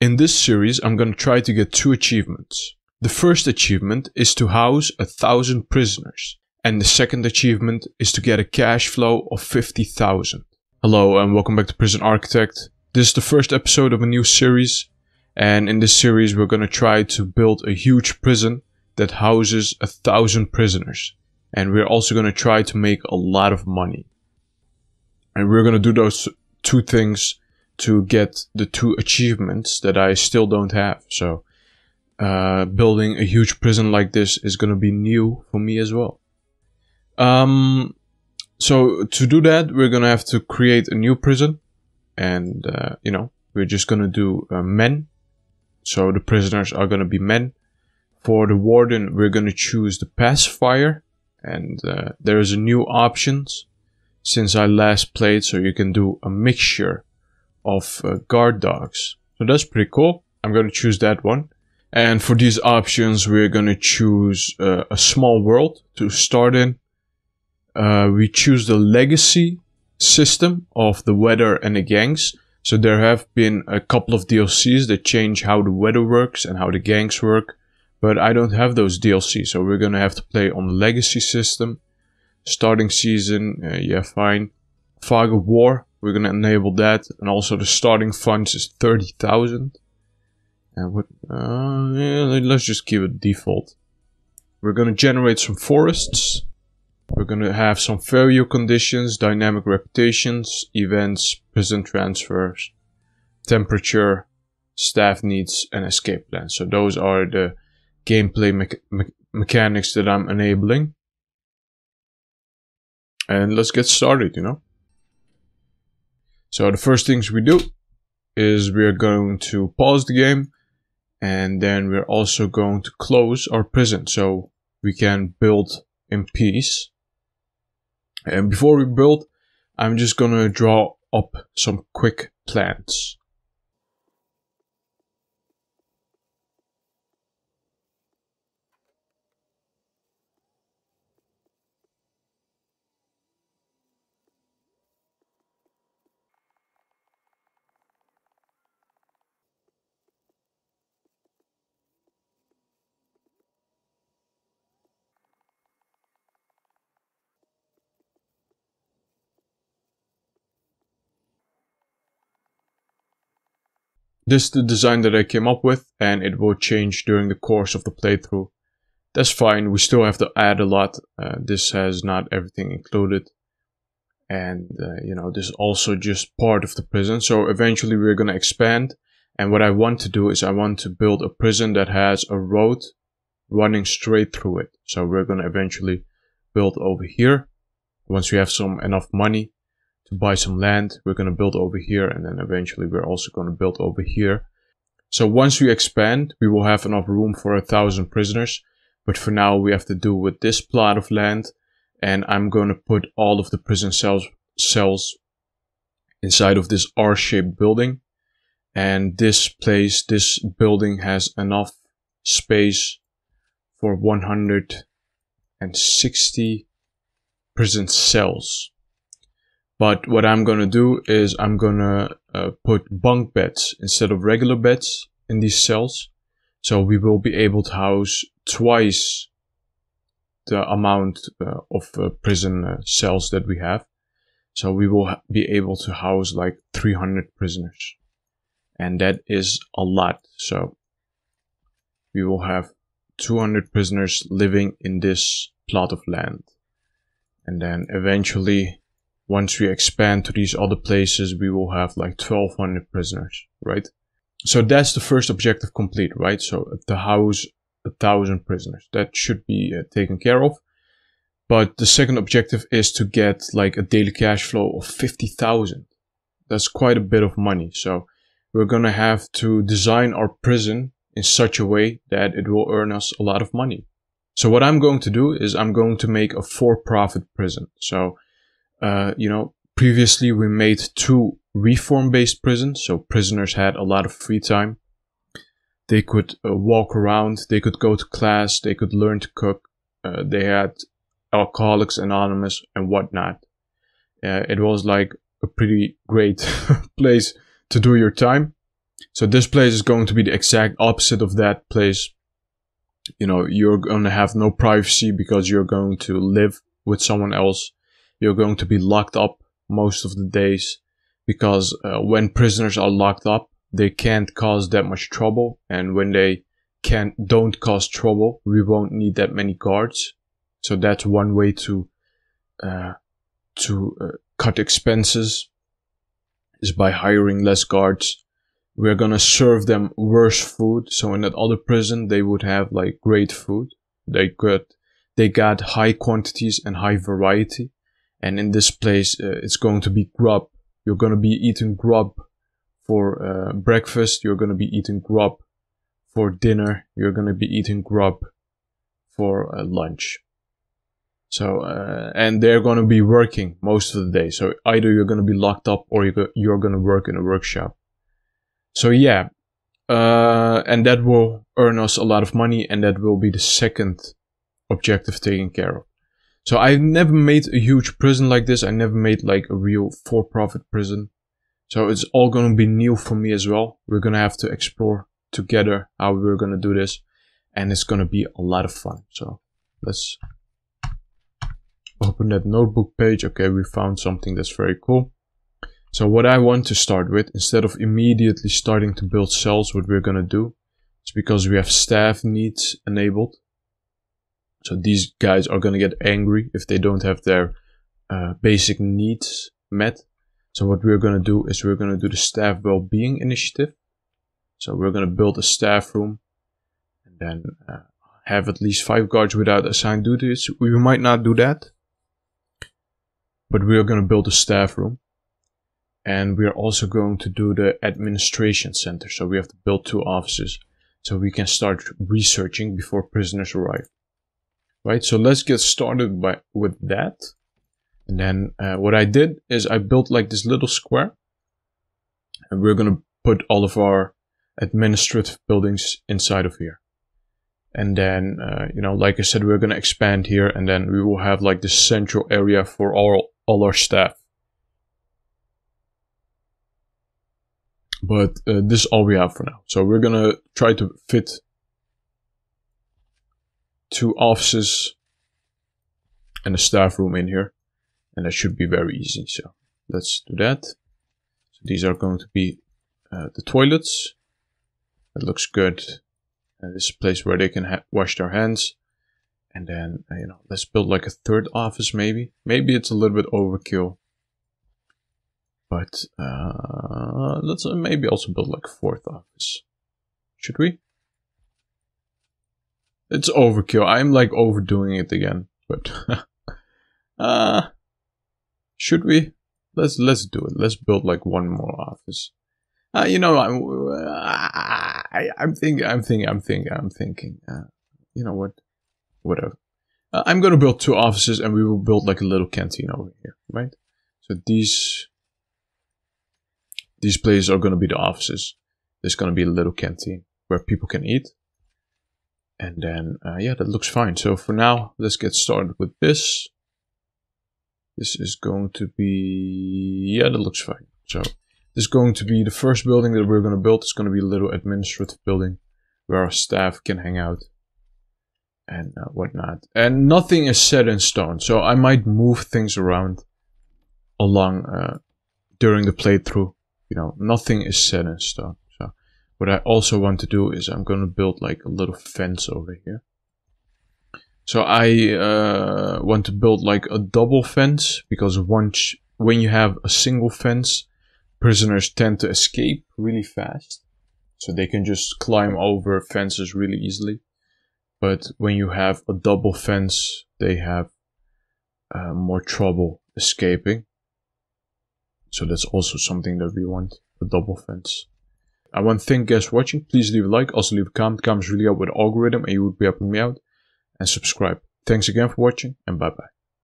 In this series, I'm gonna try to get 2 achievements. The first achievement is to house 1,000 prisoners. And the second achievement is to get a cash flow of 50,000. Hello and welcome back to Prison Architect. This is the first episode of a new series. And in this series, we're gonna try to build a huge prison that houses 1,000 prisoners. And we're also gonna try to make a lot of money. And we're gonna do those 2 things to get the 2 achievements that I still don't have. So building a huge prison like this is going to be new for me as well. So to do that, we're going to have to create a new prison. And, we're just going to do men. So the prisoners are going to be men. For the warden, we're going to choose the pacifier. And there is a new options since I last played. So you can do a mixture of guard dogs. So that's pretty cool. I'm going to choose that one. And for these options, we're going to choose a small world to start in. We choose the legacy system of the weather and the gangs. So there have been a couple of DLCs that change how the weather works and how the gangs work. But I don't have those DLCs, so we're going to have to play on the legacy system. Starting season, yeah, fine. Fog of War. We're going to enable that, and also the starting funds is 30,000. And what? Let's just keep it default. We're going to generate some forests. We're going to have some value conditions, dynamic reputations, events, prison transfers, temperature, staff needs, and escape plans. So those are the gameplay mechanics that I'm enabling. And let's get started, So the first things we do is we're going to pause the game, and then we're also going to close our prison so we can build in peace. And before we build, I'm just gonna draw up some quick plans. This is the design that I came up with, and it will change during the course of the playthrough. That's fine, we still have to add a lot. This has not everything included. And, this is also just part of the prison. So eventually we're going to expand. And what I want to do is I want to build a prison that has a road running straight through it. So we're going to eventually build over here. Once we have enough money to buy some land, we're going to build over here, and then eventually we're also going to build over here. So once we expand, we will have enough room for 1,000 prisoners, but for now we have to do with this plot of land, and I'm going to put all of the prison cells inside of this R-shaped building. And this building has enough space for 160 prison cells. But what I'm going to do is I'm going to put bunk beds instead of regular beds in these cells. So we will be able to house twice the amount of prison cells that we have. So we will be able to house like 300 prisoners. And that is a lot. So we will have 200 prisoners living in this plot of land. And then eventually, once we expand to these other places, we will have like 1,200 prisoners, right? So that's the first objective complete, right? So to house 1,000 prisoners. That should be taken care of. But the second objective is to get like a daily cash flow of 50,000. That's quite a bit of money. So we're going to have to design our prison in such a way that it will earn us a lot of money. So what I'm going to do is I'm going to make a for-profit prison. So previously we made 2 reform-based prisons, so prisoners had a lot of free time. They could walk around, they could go to class, they could learn to cook. They had Alcoholics Anonymous and whatnot. It was like a pretty great place to do your time. So this place is going to be the exact opposite of that place. You know, you're going to have no privacy because you're going to live with someone else. You're going to be locked up most of the days because when prisoners are locked up, they can't cause that much trouble. And when they don't cause trouble, we won't need that many guards. So that's one way to cut expenses, is by hiring less guards. We're gonna serve them worse food. So in that other prison, they would have like great food. They got high quantities and high variety. And in this place, it's going to be grub. You're gonna be eating grub for breakfast. You're gonna be eating grub for dinner. You're gonna be eating grub for lunch. So and they're gonna be working most of the day. So either you're gonna be locked up or you're gonna work in a workshop. So yeah, and that will earn us a lot of money, and that will be the second objective taken care of. So I've never made a huge prison like this. I never made like a real for-profit prison. So it's all going to be new for me as well. We're going to have to explore together how we're going to do this, and it's going to be a lot of fun. So let's open that notebook page. Okay, we found something that's very cool. So what I want to start with, instead of immediately starting to build cells, what we're going to do is, because we have staff needs enabled. So these guys are going to get angry if they don't have their basic needs met. So what we're going to do is we're going to do the staff well-being initiative. So we're going to build a staff room and then have at least 5 guards without assigned duties. We might not do that, but we're going to build a staff room. And we are also going to do the administration center. So we have to build 2 offices so we can start researching before prisoners arrive. Right, so let's get started with that. And then what I did is I built like this little square. And we're going to put all of our administrative buildings inside of here. And then, you know, like I said, we're going to expand here. And then we will have like this central area for all our staff. But this is all we have for now. So we're going to try to fit 2 offices and a staff room in here. And that should be very easy. So let's do that. So these are going to be the toilets. That looks good. And this is a place where they can wash their hands. And then, you know, let's build like a 3rd office maybe. Maybe it's a little bit overkill. But let's maybe also build like a 4th office. Should we? It's overkill. I'm like overdoing it again. But should we? Let's do it. Let's build like 1 more office. You know, I'm thinking. You know what? Whatever. I'm gonna build 2 offices, and we will build like a little canteen over here, right? So these places are gonna be the offices. There's gonna be a little canteen where people can eat. And then, yeah, that looks fine. So for now, let's get started with this. This is going to be, yeah, that looks fine. So this is going to be the first building that we're going to build. It's going to be a little administrative building where our staff can hang out and whatnot. And nothing is set in stone. So I might move things around along during the playthrough. You know, nothing is set in stone. So what I also want to do is I'm going to build like a little fence over here. So I want to build like a double fence, because when you have a single fence, prisoners tend to escape really fast. So they can just climb over fences really easily. But when you have a double fence, they have more trouble escaping. So that's also something that we want, a double fence. I want to thank you guys for watching. Please leave a like, also leave a comment. Comments really help with the algorithm and you would be helping me out. And subscribe. Thanks again for watching, and bye bye.